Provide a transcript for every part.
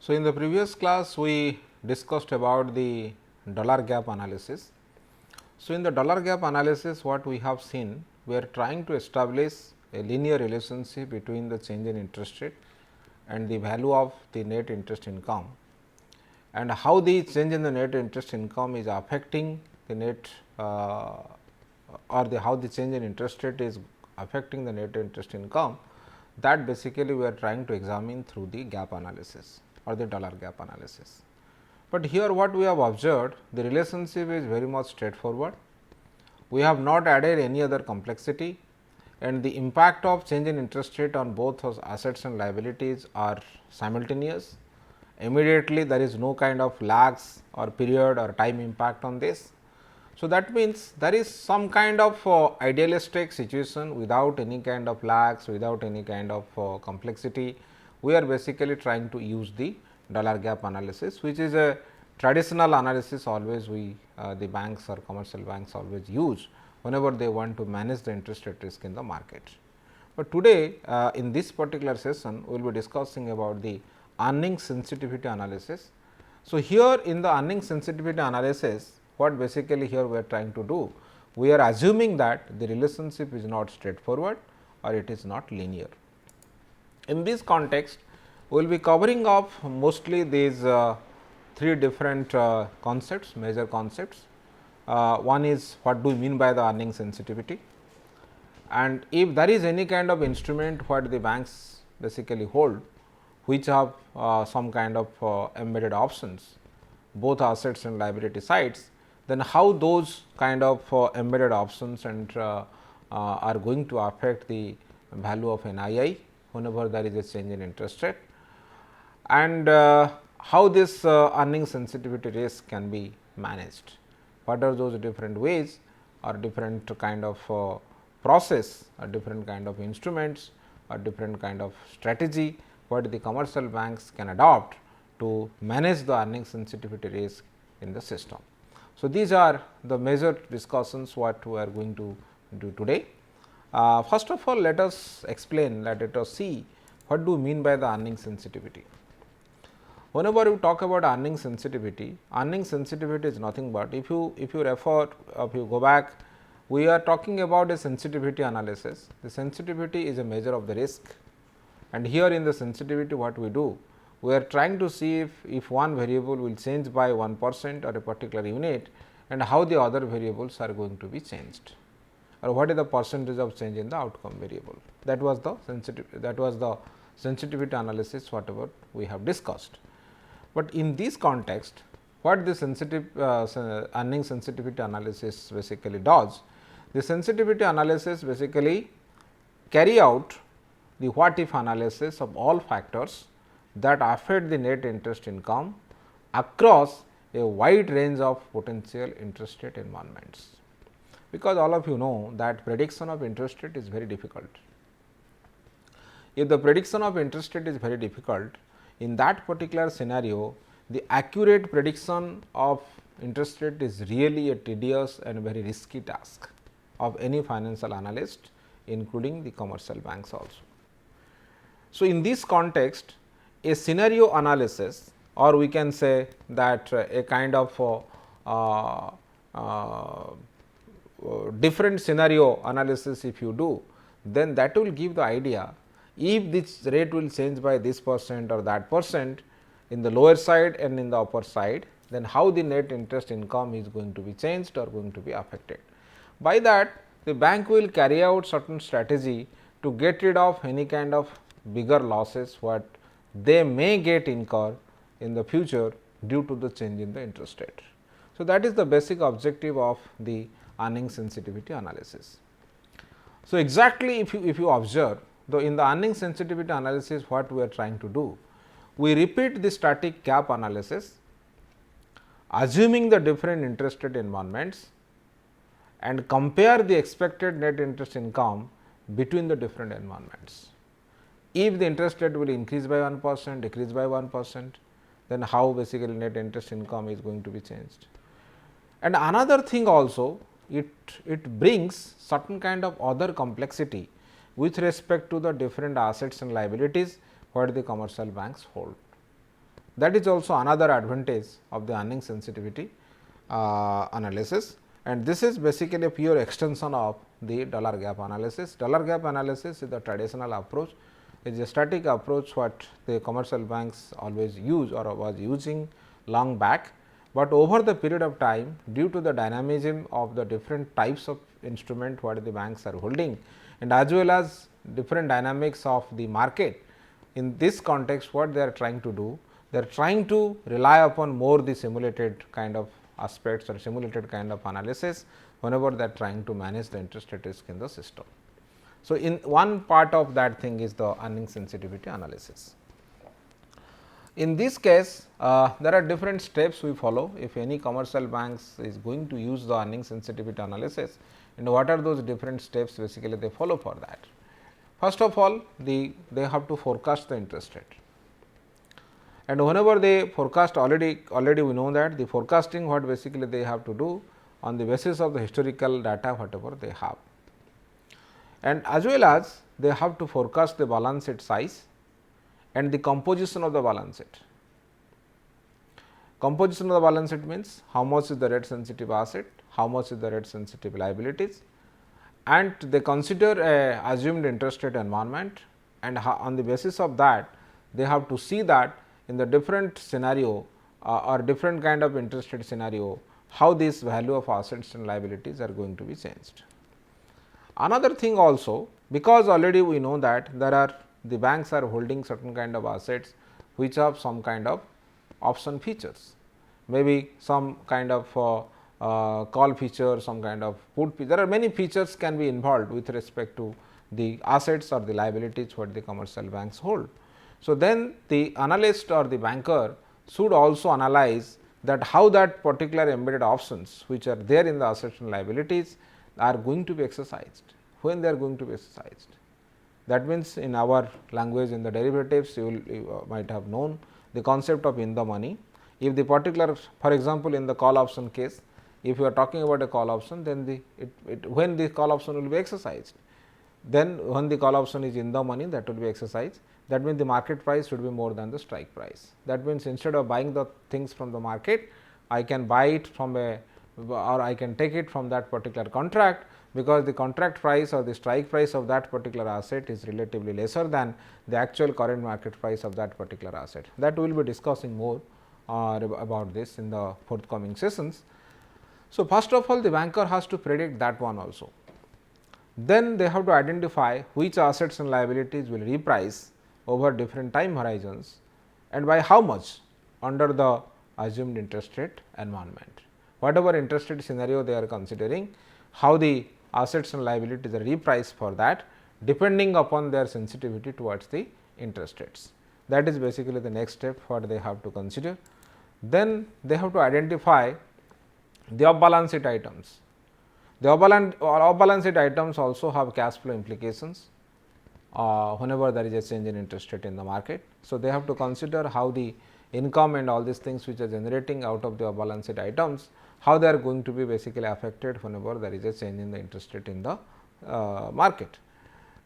So, in the previous class we discussed about the dollar gap analysis. So, in the dollar gap analysis what we have seen, we are trying to establish a linear relationship between the change in interest rate and the value of the net interest income, and how the change in the net interest income is affecting the net or the how the change in interest rate is affecting the net interest income. That basically we are trying to examine through the gap analysis or the dollar gap analysis. But here what we have observed, the relationship is very much straightforward. We have not added any other complexity, and the impact of change in interest rate on both assets and liabilities are simultaneous. Immediately there is no kind of lags or period or time impact on this. So, that means there is some kind of idealistic situation without any kind of lags, without any kind of complexity. We are basically trying to use the dollar gap analysis, which is a traditional analysis always we the banks or commercial banks always use whenever they want to manage the interest rate risk in the market. But today in this particular session, we will be discussing about the earning sensitivity analysis. So, here in the earning sensitivity analysis, what basically here we are trying to do, we are assuming that the relationship is not straightforward or it is not linear. In this context, we will be covering up mostly these three different concepts, major concepts. One is what do we mean by the earning sensitivity, and if there is any kind of instrument what the banks basically hold, which have some kind of embedded options, both assets and liability sides, then how those kind of embedded options and are going to affect the value of NII whenever there is a change in interest rate, and how this earning sensitivity risk can be managed. What are those different ways or different kind of process or different kind of instruments or different kind of strategy what the commercial banks can adopt to manage the earning sensitivity risk in the system. So, these are the major discussions what we are going to do today. First of all, let us explain, let us see what do we mean by the earning sensitivity. Whenever we talk about earning sensitivity is nothing but, if you refer, if you go back, we are talking about a sensitivity analysis. The sensitivity is a measure of the risk, and here in the sensitivity what we do, we are trying to see if one variable will change by 1% or a particular unit, and how the other variables are going to be changed, or what is the percentage of change in the outcome variable. That was the sensitivity analysis whatever we have discussed. But in this context, what the earning sensitivity analysis basically does, the sensitivity analysis basically carry out the what if analysis of all factors that affect the net interest income across a wide range of potential interest rate environments. Because all of you know that prediction of interest rate is very difficult. If the prediction of interest rate is very difficult, in that particular scenario, the accurate prediction of interest rate is really a tedious and very risky task of any financial analyst, including the commercial banks also. So, in this context, a scenario analysis, or we can say that a kind of different scenario analysis if you do, then that will give the idea if this rate will change by this percent or that percent in the lower side and in the upper side, then how the net interest income is going to be changed or going to be affected. By that, the bank will carry out certain strategy to get rid of any kind of bigger losses what they may get incur in the future due to the change in the interest rate. So, that is the basic objective of the earning sensitivity analysis. So, exactly if you observe, though in the earning sensitivity analysis what we are trying to do, we repeat the static gap analysis assuming the different interest rate environments and compare the expected net interest income between the different environments. If the interest rate will increase by 1%, decrease by 1%, then how basically net interest income is going to be changed. And another thing also, it brings certain kind of other complexity with respect to the different assets and liabilities what the commercial banks hold. That is also another advantage of the earning sensitivity analysis, and this is basically a pure extension of the dollar gap analysis. Dollar gap analysis is the traditional approach, it is a static approach what the commercial banks always use or was using long back, but over the period of time due to the dynamism of the different types of instrument what the banks are holding and as well as different dynamics of the market. In this context, what they are trying to do? They are trying to rely upon more the simulated kind of aspects or simulated kind of analysis whenever they are trying to manage the interest rate risk in the system. So, in one part of that thing is the earning sensitivity analysis. In this case, there are different steps we follow if any commercial banks is going to use the earning sensitivity analysis, and what are those different steps basically they follow for that. First of all, they have to forecast the interest rate, and whenever they forecast, already we know that the forecasting what basically they have to do on the basis of the historical data whatever they have, and as well as they have to forecast the balance sheet size and the composition of the balance sheet. Composition of the balance sheet means how much is the rate sensitive asset, how much is the rate sensitive liabilities, and they consider a assumed interest rate environment, and on the basis of that they have to see that in the different scenario or different kind of interest rate scenario how this value of assets and liabilities are going to be changed. Another thing also, because already we know that there are the banks are holding certain kind of assets which have some kind of option features, maybe some kind of call feature, some kind of put feature. There are many features can be involved with respect to the assets or the liabilities what the commercial banks hold. So, then the analyst or the banker should also analyze that how that particular embedded options which are there in the assets and liabilities are going to be exercised, when they are going to be exercised. That means, in our language in the derivatives you might have known the concept of in the money. If the particular, for example, in the call option case, if you are talking about a call option, then when the call option will be exercised, then when the call option is in the money, that will be exercised. That means, the market price should be more than the strike price. That means, instead of buying the things from the market, I can buy it from a, or I can take it from that particular contract, because the contract price or the strike price of that particular asset is relatively lesser than the actual current market price of that particular asset. That we will be discussing more about this in the forthcoming sessions. So, first of all, the banker has to predict that one also. Then they have to identify which assets and liabilities will reprice over different time horizons and by how much under the assumed interest rate environment. Whatever interest rate scenario they are considering, how the assets and liabilities are repriced for that, depending upon their sensitivity towards the interest rates. That is basically the next step what they have to consider. Then they have to identify the off balance sheet items. The off balance sheet items also have cash flow implications whenever there is a change in interest rate in the market. So, they have to consider how the income and all these things which are generating out of the off balance sheet items, how they are going to be basically affected whenever there is a change in the interest rate in the market.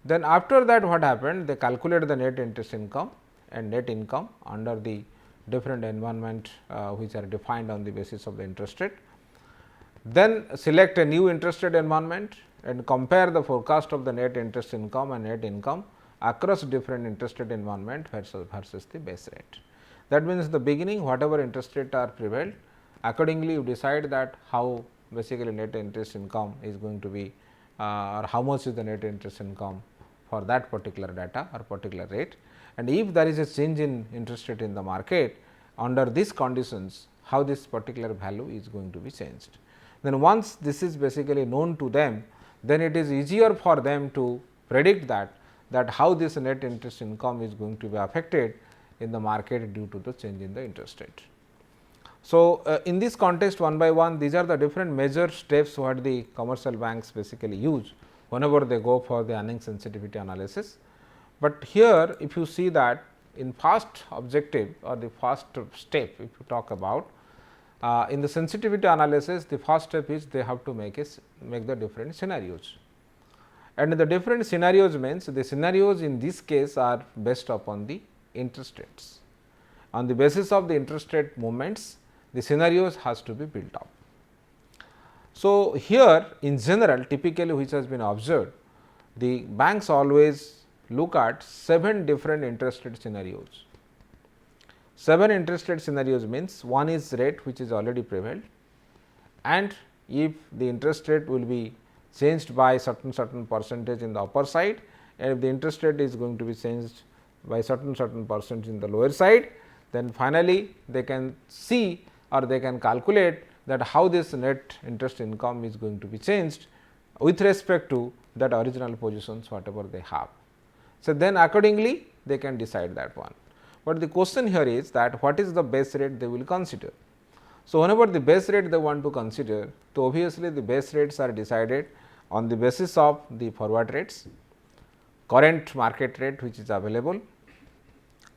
Then after that what happened, they calculate the net interest income and net income under the different environment which are defined on the basis of the interest rate. Then select a new interest rate environment and compare the forecast of the net interest income and net income across different interest rate environment versus the base rate. That means, the beginning whatever interest rate are prevailed, accordingly you decide that how basically net interest income is going to be or how much is the net interest income for that particular data or particular rate, and if there is a change in interest rate in the market under these conditions, how this particular value is going to be changed. Then once this is basically known to them, then it is easier for them to predict that how this net interest income is going to be affected in the market due to the change in the interest rate. So, in this context, one by one these are the different major steps what the commercial banks basically use whenever they go for the earning sensitivity analysis. But here if you see that in first objective or the first step, if you talk about in the sensitivity analysis, the first step is they have to make the different scenarios, and the different scenarios means the scenarios in this case are based upon the interest rates, on the basis of the interest rate movements, the scenarios has to be built up. So, here in general typically which has been observed, the banks always look at 7 different interest rate scenarios. 7 interest rate scenarios means one is rate which is already prevailed, and if the interest rate will be changed by certain percentage in the upper side, and if the interest rate is going to be changed by certain percentage in the lower side, then finally they can see or they can calculate that how this net interest income is going to be changed with respect to that original positions whatever they have. So, then accordingly they can decide that one. But the question here is that what is the base rate they will consider. So, whenever the base rate they want to consider, so obviously the base rates are decided on the basis of the forward rates, current market rate which is available,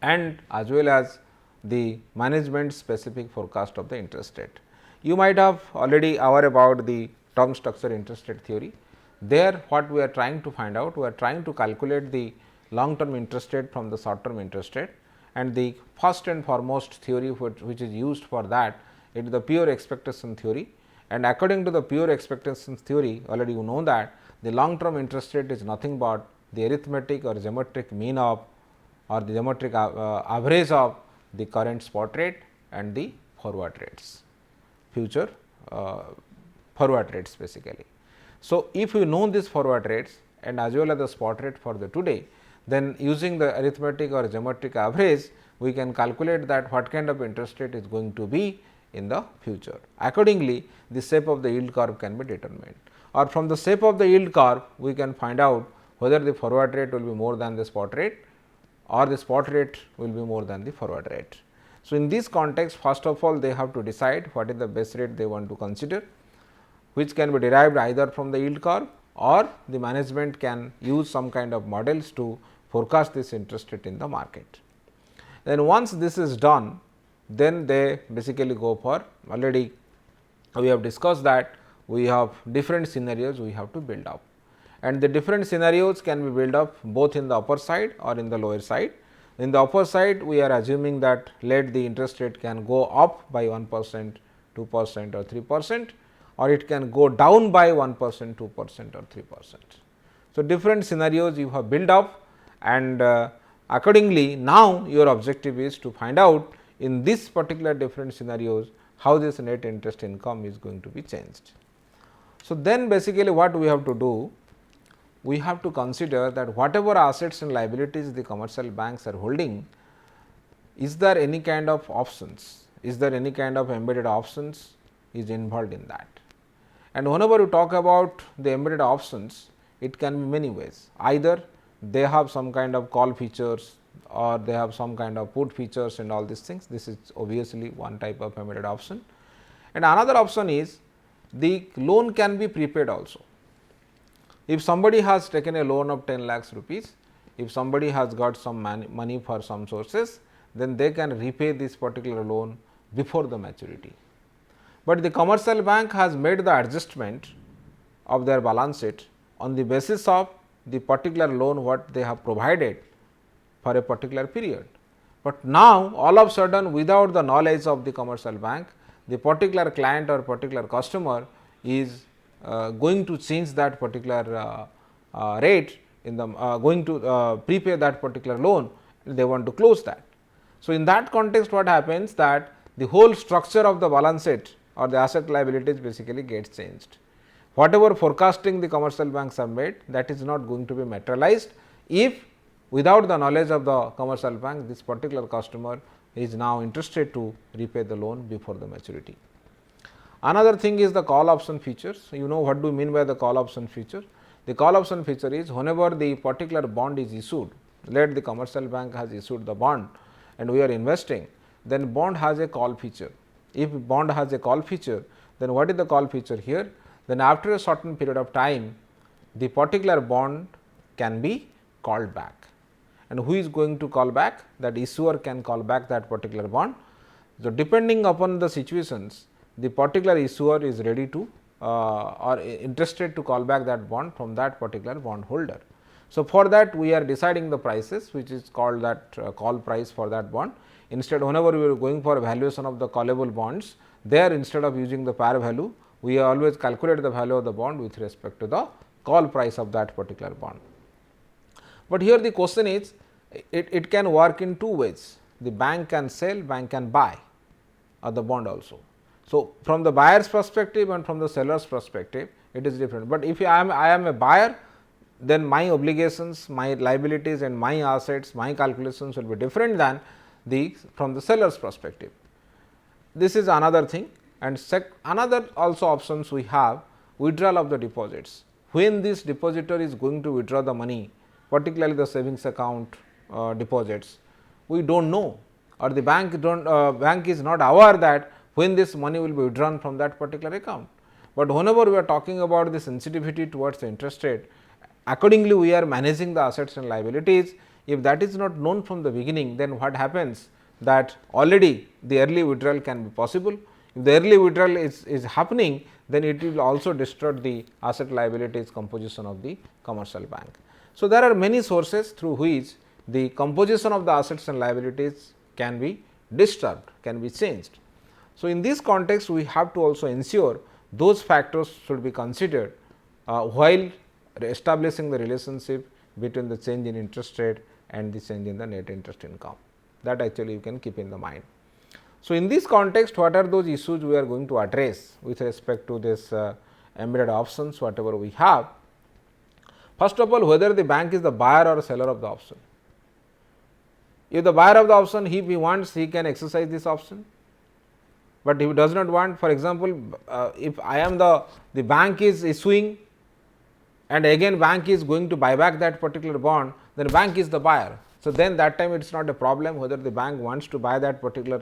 and as well as the management specific forecast of the interest rate. You might have already aware about the term structure interest rate theory. There what we are trying to find out, we are trying to calculate the long term interest rate from the short term interest rate, and the first and foremost theory which is used for that, it is the pure expectation theory. And according to the pure expectation theory, already you know that the long term interest rate is nothing but the arithmetic or geometric mean of or the geometric average of the current spot rate and the forward rates, future forward rates basically. So, if you know these forward rates and as well as the spot rate for the today, then using the arithmetic or geometric average, we can calculate that what kind of interest rate is going to be in the future. Accordingly, the shape of the yield curve can be determined, or from the shape of the yield curve we can find out whether the forward rate will be more than the spot rate or the spot rate will be more than the forward rate. So, in this context, first of all they have to decide what is the base rate they want to consider, which can be derived either from the yield curve or the management can use some kind of models to forecast this interest rate in the market. Then once this is done, then they basically go for, already we have discussed that we have different scenarios we have to build up, and the different scenarios can be built up both in the upper side or in the lower side. In the upper side, we are assuming that let the interest rate can go up by 1%, 2% or 3%, or it can go down by 1%, 2% or 3%. So, different scenarios you have built up, and accordingly now your objective is to find out in this particular different scenarios how this net interest income is going to be changed. So, then basically what we have to do, we have to consider that whatever assets and liabilities the commercial banks are holding, is there any kind of options, is there any kind of embedded options is involved in that. And whenever you talk about the embedded options, it can be many ways, either they have some kind of call features or they have some kind of put features and all these things. This is obviously one type of embedded option. And another option is the loan can be prepaid also. If somebody has taken a loan of 10 lakhs rupees, if somebody has got some money for some sources, then they can repay this particular loan before the maturity. But the commercial bank has made the adjustment of their balance sheet on the basis of the particular loan what they have provided for a particular period. But now all of a sudden, without the knowledge of the commercial bank, the particular client or particular customer is going to change that particular rate in the going to prepay that particular loan, they want to close that. So, in that context what happens that the whole structure of the balance sheet or the asset liabilities basically gets changed. Whatever forecasting the commercial banks have made, that is not going to be materialized if without the knowledge of the commercial bank this particular customer is now interested to repay the loan before the maturity. Another thing is the call option features. You know what do you mean by the call option feature? The call option feature is whenever the particular bond is issued, let the commercial bank has issued the bond and we are investing, then bond has a call feature. If bond has a call feature, then what is the call feature here? Then after a certain period of time, the particular bond can be called back. And who is going to call back? That issuer can call back that particular bond. So, depending upon the situations, the particular issuer is ready to or interested to call back that bond from that particular bond holder. So, for that we are deciding the prices which is called that call price for that bond. instead whenever we are going for valuation of the callable bonds, there instead of using the par value, we always calculate the value of the bond with respect to the call price of that particular bond. But here the question is, it can work in two ways. The bank can sell, bank can buy the bond also. So, from the buyer's perspective and from the seller's perspective, it is different. But if I am a buyer, then my obligations, my liabilities and my assets, my calculations will be different than from the seller's perspective. This is another thing. And another also options we have, withdrawal of the deposits. When this depositor is going to withdraw the money, particularly the savings account deposits, we do not know, or the bank is not aware that when this money will be withdrawn from that particular account. But whenever we are talking about the sensitivity towards the interest rate, accordingly we are managing the assets and liabilities. If that is not known from the beginning, then what happens, that already the early withdrawal can be possible. If the early withdrawal is happening, then it will also distort the asset liabilities composition of the commercial bank. So, there are many sources through which the composition of the assets and liabilities can be disturbed, can be changed. So, in this context, we have to also ensure those factors should be considered while establishing the relationship between the change in interest rate and the change in the net interest income. That actually you can keep in the mind. So, in this context, what are those issues we are going to address with respect to this embedded options, whatever we have? First of all, whether the bank is the buyer or seller of the option. If the buyer of the option, if he wants, he can exercise this option. But if he does not want, for example, if I am the bank is issuing and again bank is going to buy back that particular bond, then bank is the buyer. So, then that time it is not a problem whether the bank wants to buy that particular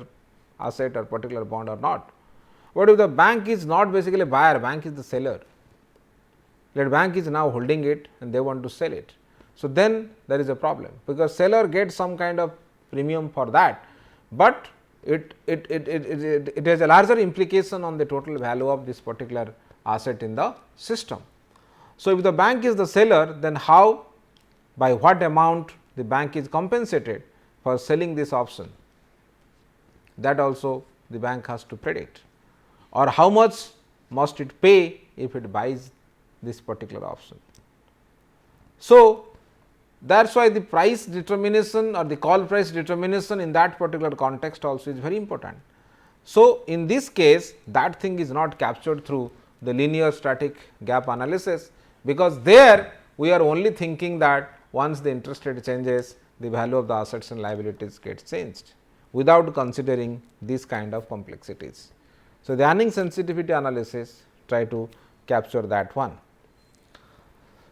asset or particular bond or not. But if the bank is not basically buyer, bank is the seller, that bank is now holding it and they want to sell it. So, then there is a problem, because seller gets some kind of premium for that, but it has a larger implication on the total value of this particular asset in the system. So, if the bank is the seller, then how, by what amount the bank is compensated for selling this option, that also the bank has to predict, or how much must it pay if it buys this particular option. So, that is why the price determination or the call price determination in that particular context also is very important. So, in this case, that thing is not captured through the linear static gap analysis, because there we are only thinking that once the interest rate changes, the value of the assets and liabilities gets changed, without considering these kind of complexities. So, the earning sensitivity analysis try to capture that one.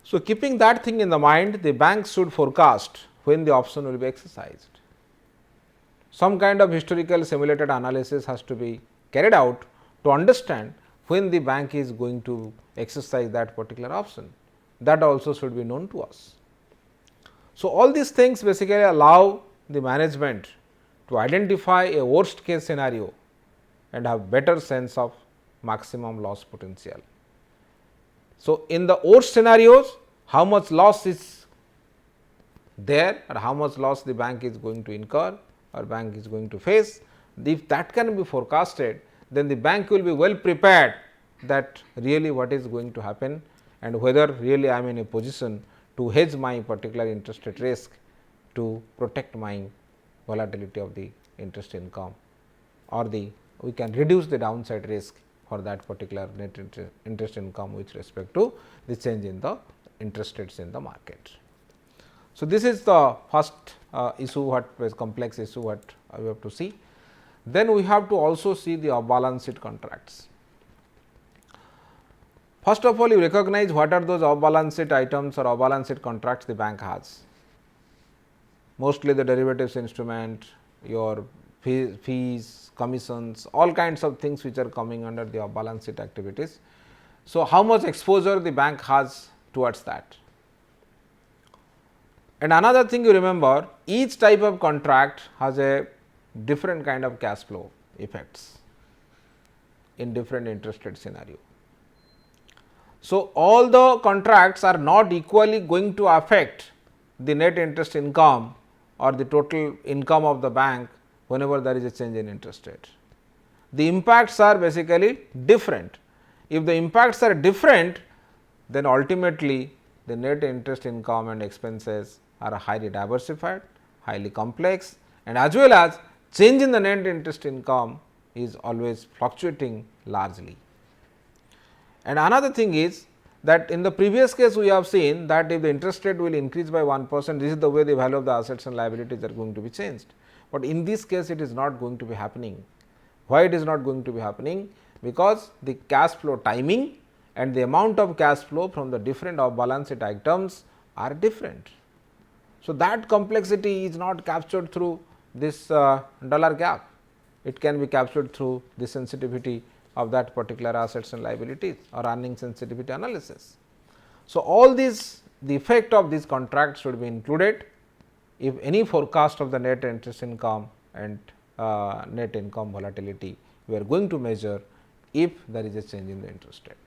So, keeping that thing in the mind, the bank should forecast when the option will be exercised. Some kind of historical simulated analysis has to be carried out to understand when the bank is going to exercise that particular option. That also should be known to us. So, all these things basically allow the management to identify a worst case scenario and have better sense of maximum loss potential. So, in the worst scenarios, how much loss is there or how much loss the bank is going to incur or bank is going to face, if that can be forecasted, then the bank will be well prepared that really what is going to happen and whether really I am in a position to hedge my particular interest rate risk to protect my volatility of the interest income, or we can reduce the downside risk for that particular net interest income with respect to the change in the interest rates in the market. So, this is the first issue, what is complex issue what we have to see. Then we have to also see the off balance sheet contracts. First of all, you recognize what are those off balance sheet items or off balance sheet contracts the bank has. Mostly the derivatives instrument, your fees, commissions, all kinds of things which are coming under the off balance sheet activities. So, how much exposure the bank has towards that. And another thing you remember, each type of contract has a different kind of cash flow effects in different interest rate scenario. So, all the contracts are not equally going to affect the net interest income or the total income of the bank whenever there is a change in interest rate. The impacts are basically different. If the impacts are different, then ultimately the net interest income and expenses are highly diversified, highly complex, and as well as change in the net interest income is always fluctuating largely. And another thing is that in the previous case we have seen that if the interest rate will increase by 1%, this is the way the value of the assets and liabilities are going to be changed. But in this case it is not going to be happening. Why it is not going to be happening? Because the cash flow timing and the amount of cash flow from the different off balance sheet items are different. So, that complexity is not captured through this dollar gap. It can be captured through the sensitivity of that particular assets and liabilities or earning sensitivity analysis. So, all these, the effect of these contracts should be included if any forecast of the net interest income and net income volatility we are going to measure if there is a change in the interest rate.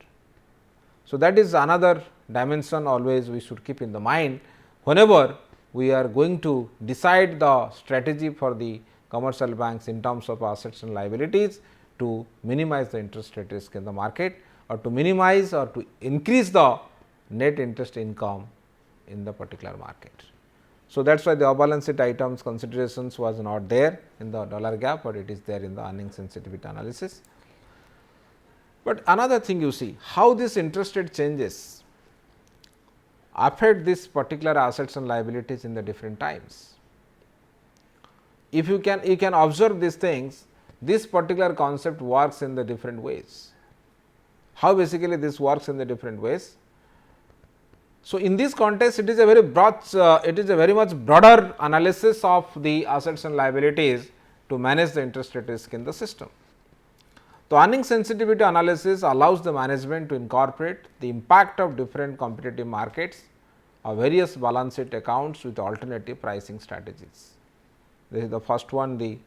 So, that is another dimension always we should keep in the mind whenever we are going to decide the strategy for the commercial banks in terms of assets and liabilities to minimize the interest rate risk in the market or to minimize or to increase the net interest income in the particular market. So, that is why the off balance sheet items considerations was not there in the dollar gap, but it is there in the earning sensitivity analysis. But another thing you see how this interest rate changes affect this particular assets and liabilities in the different times. If you can observe these things, this particular concept works in the different ways. How basically this works in the different ways? So, in this context it is a very broad, it is a very much broader analysis of the assets and liabilities to manage the interest rate risk in the system. The earning sensitivity analysis allows the management to incorporate the impact of different competitive markets or various balance sheet accounts with alternative pricing strategies. This is the first one, the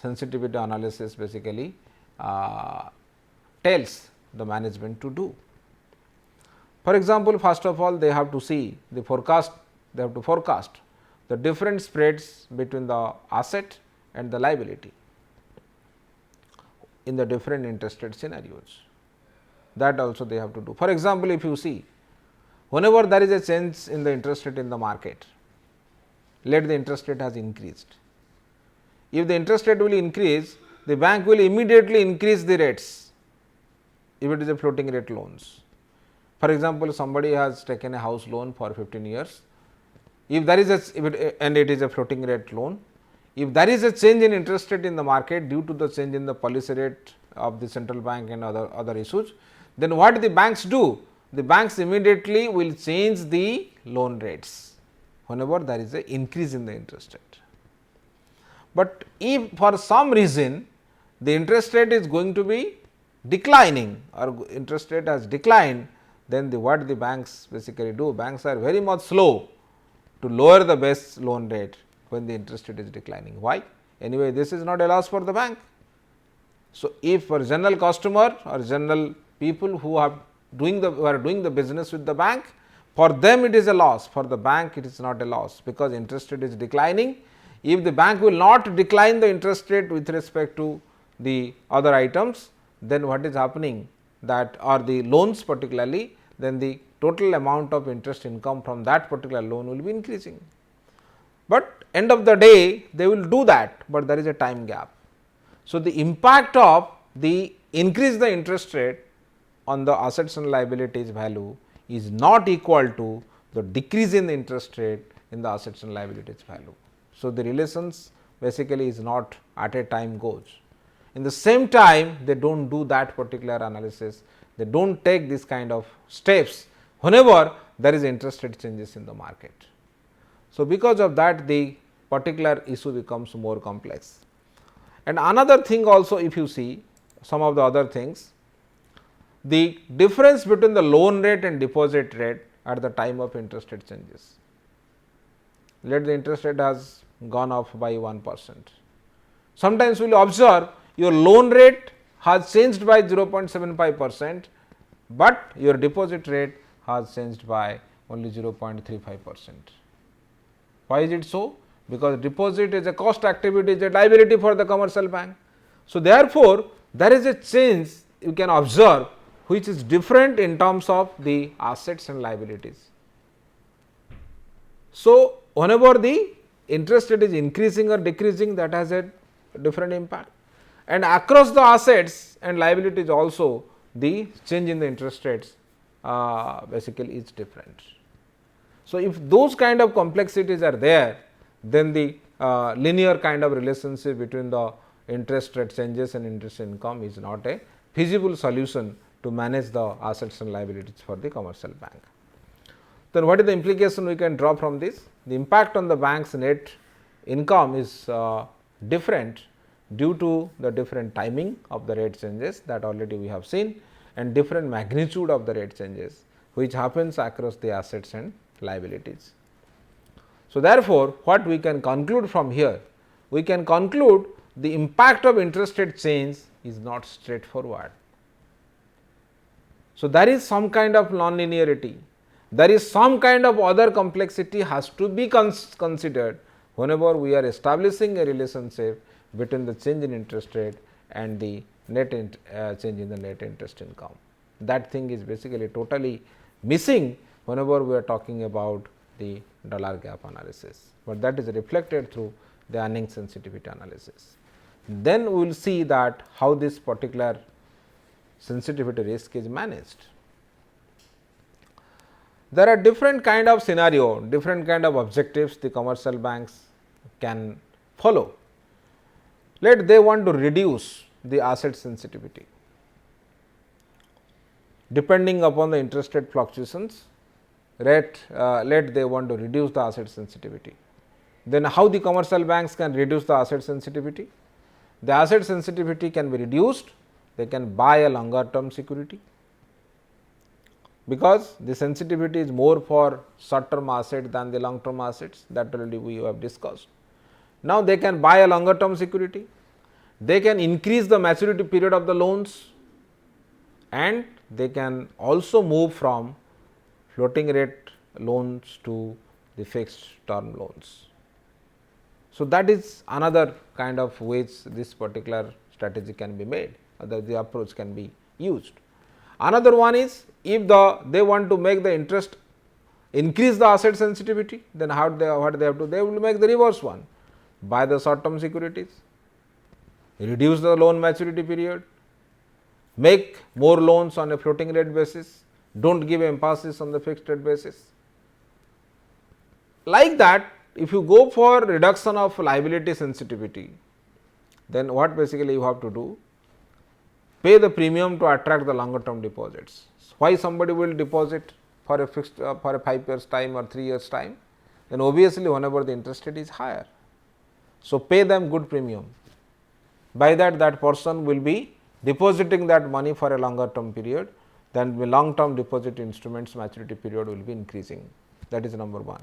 sensitivity analysis basically tells the management to do. For example, first of all they have to see the forecast, they have to forecast the different spreads between the asset and the liability in the different interest rate scenarios. That also they have to do. For example, if you see whenever there is a change in the interest rate in the market, let the interest rate has increased. If the interest rate will increase, the bank will immediately increase the rates if it is a floating rate loans. For example, somebody has taken a house loan for 15 years, if there is and it is a floating rate loan, if there is a change in interest rate in the market due to the change in the policy rate of the central bank and other issues, then what the banks do? The banks immediately will change the loan rates whenever there is an increase in the interest rate. But if for some reason the interest rate is going to be declining or interest rate has declined, then what the banks basically do? Banks are very much slow to lower the base loan rate when the interest rate is declining. Why? Anyway, this is not a loss for the bank. So, if for general customer or general people who are doing the business with the bank, for them it is a loss, for the bank it is not a loss, because interest rate is declining. If the bank will not decline the interest rate with respect to the other items, then what is happening that or the loans particularly, then the total amount of interest income from that particular loan will be increasing. But end of the day they will do that, but there is a time gap. So, the impact of the increase the interest rate on the assets and liabilities value is not equal to the decrease in the interest rate in the assets and liabilities value. So, the relations basically is not at a time goes. In the same time they do not do that particular analysis, they do not take this kind of steps whenever there is interest rate changes in the market. So, because of that the particular issue becomes more complex. And another thing also, if you see some of the other things, the difference between the loan rate and deposit rate at the time of interest rate changes. Let the interest rate has gone up by 1%. Sometimes we will observe your loan rate has changed by 0.75%, but your deposit rate has changed by only 0.35%. Why is it so? because deposit is a cost activity, is a liability for the commercial bank. So, therefore, there is a change you can observe which is different in terms of the assets and liabilities. So, whenever the interest rate is increasing or decreasing, that has a different impact, and across the assets and liabilities also the change in the interest rates basically is different. So, if those kind of complexities are there, then the linear kind of relationship between the interest rate changes and interest income is not a feasible solution to manage the assets and liabilities for the commercial bank. Then what is the implication we can draw from this? The impact on the bank's net income is different due to the different timing of the rate changes that already we have seen, and different magnitude of the rate changes which happens across the assets and liabilities. So, therefore, what we can conclude from here? We can conclude the impact of interest rate change is not straightforward. So, there is some kind of non-linearity, there is some kind of other complexity has to be considered whenever we are establishing a relationship between the change in interest rate and the net change in the net interest income. That thing is basically totally missing whenever we are talking about the dollar gap analysis, but that is reflected through the earning sensitivity analysis. Then we will see that how this particular sensitivity risk is managed. There are different kind of scenario, different kind of objectives the commercial banks can follow. Let they want to reduce the asset sensitivity depending upon the interest rate fluctuations, let they want to reduce the asset sensitivity. Then how the commercial banks can reduce the asset sensitivity? The asset sensitivity can be reduced, they can buy a longer term security, because the sensitivity is more for short term asset than the long term assets, that already we have discussed. Now, they can buy a longer term security, they can increase the maturity period of the loans, and they can also move from floating rate loans to the fixed term loans. So, that is another kind of ways this particular strategy can be made, or the approach can be used. Another one is, if they want to make the interest increase the asset sensitivity, then what they have to, they will make the reverse one, buy the short term securities, reduce the loan maturity period, make more loans on a floating rate basis, do not give emphasis on the fixed rate basis. Like that, if you go for reduction of liability sensitivity, then what basically you have to do? Pay the premium to attract the longer term deposits. Why somebody will deposit for a fixed for a 5 years time or 3 years time? Then obviously, whenever the interest rate is higher. So, pay them good premium. By that, that person will be depositing that money for a longer term period, then the long term deposit instruments maturity period will be increasing. That is number one.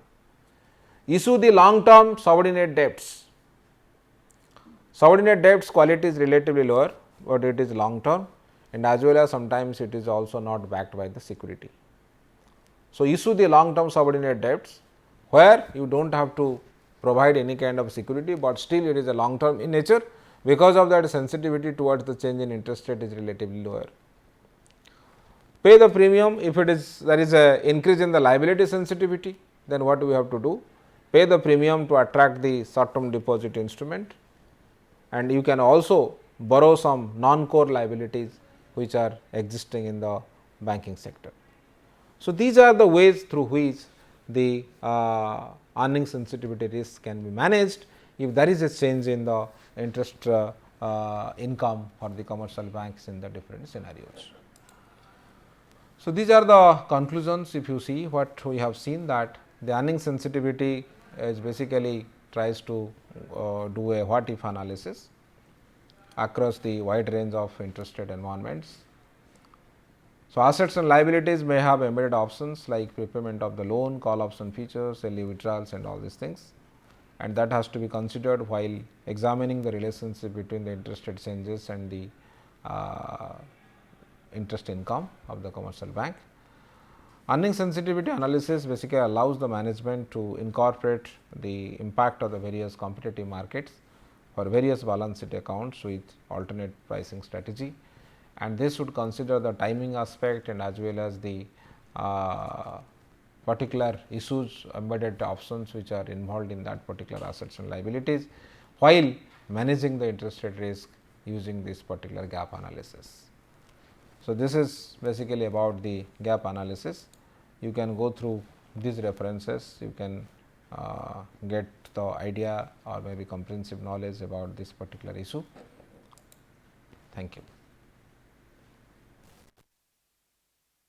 Issue the long term subordinate debts. Subordinate debts quality is relatively lower, but it is long term, and as well as sometimes it is also not backed by the security. So, issue the long term subordinate debts where you do not have to provide any kind of security, but still it is a long term in nature, because of that sensitivity towards the change in interest rate is relatively lower. Pay the premium if it is there is a increase in the liability sensitivity, then what we have to do? Pay the premium to attract the short term deposit instrument, and you can also borrow some non core liabilities which are existing in the banking sector. So, these are the ways through which the earning sensitivity risk can be managed if there is a change in the interest income for the commercial banks in the different scenarios. So, these are the conclusions. If you see what we have seen, that the earning sensitivity is basically tries to do a what if analysis across the wide range of interest rate environments. So, assets and liabilities may have embedded options like prepayment of the loan, call option features, early withdrawals and all these things, and that has to be considered while examining the relationship between the interest rate changes and the interest income of the commercial bank. Earning sensitivity analysis basically allows the management to incorporate the impact of the various competitive markets for various balance sheet accounts with alternate pricing strategy, and this should consider the timing aspect and as well as the particular issues, embedded options which are involved in that particular assets and liabilities, while managing the interest rate risk using this particular gap analysis. So, this is basically about the gap analysis. You can go through these references, you can get the idea or maybe comprehensive knowledge about this particular issue. Thank you.